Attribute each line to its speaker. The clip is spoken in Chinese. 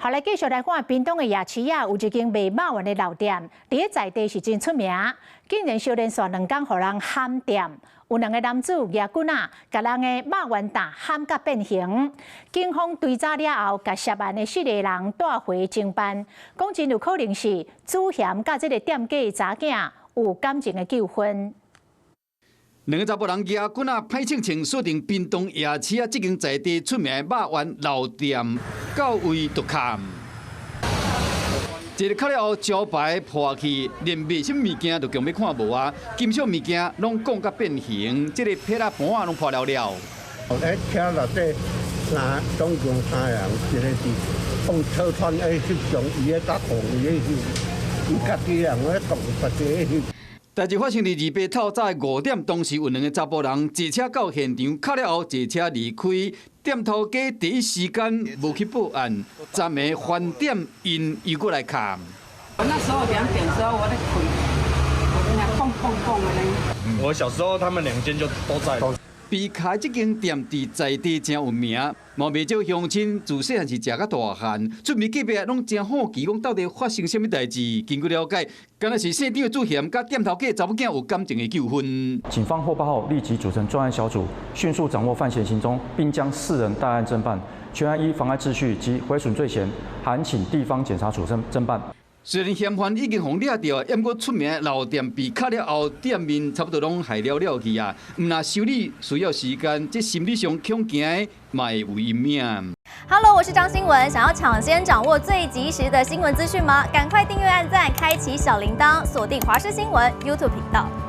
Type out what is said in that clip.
Speaker 1: 好，来继续来看屏东的夜市啊，有一间卖肉丸的老店，伫在地是真出名，竟然小连续2天，互人喊店。有2个男子举棍啊，甲人的肉丸担喊甲变形。警方追查了后，甲涉案的4个人带回侦办，讲真有可能是主嫌甲这个店家的查囝有感情的纠纷。
Speaker 2: 2个查甫人举棍啊，歹穿穿锁定屏东夜市啊，这间在地出名的肉丸老店，到位就砍。一个卡了后，招牌破去，连卖什么物件都强要看无啊！金属物件拢讲甲变形，这个皮啊盘啊拢破了了。
Speaker 3: 在车内底，总共3人，一个是放车窗的翕相，伊个甲红伊个翕，伊家己人咧动别个翕。
Speaker 2: 代志发生伫2八透早5点，当时有2个查甫人坐车到现场，卡了后坐车离开。店头家第一时间无去报案，暂时返店，因又过来看。
Speaker 4: 我那时候2点的时候，我在开，那砰砰砰的嘞。
Speaker 5: 我小时候他们2间就都在。
Speaker 2: 被开这间店伫在地真有名，嘛袂少乡亲自细汉是食甲大汉，出面隔壁拢真好奇，讲到底发生什么代志？经过了解，敢若是现场的主嫌甲店头家查某囝有感情的纠纷。
Speaker 6: 警方获报后立即组成专案小组，迅速掌握犯嫌行踪，并将4人带案侦办，全案依妨碍秩序及毁损罪嫌，函请地方检察署侦办。
Speaker 2: 虽然嫌犯已经被抓到，不过出名的老店被卡了后，店面差不多拢害了去啊。毋若修理需要时间，这心理上恐惊的嘛会有阴影。
Speaker 7: Hello， 我是张新文，想要抢先掌握最及时的新闻资讯吗？赶快订阅、按赞、开启小铃铛，锁定华视新闻 YouTube 频道。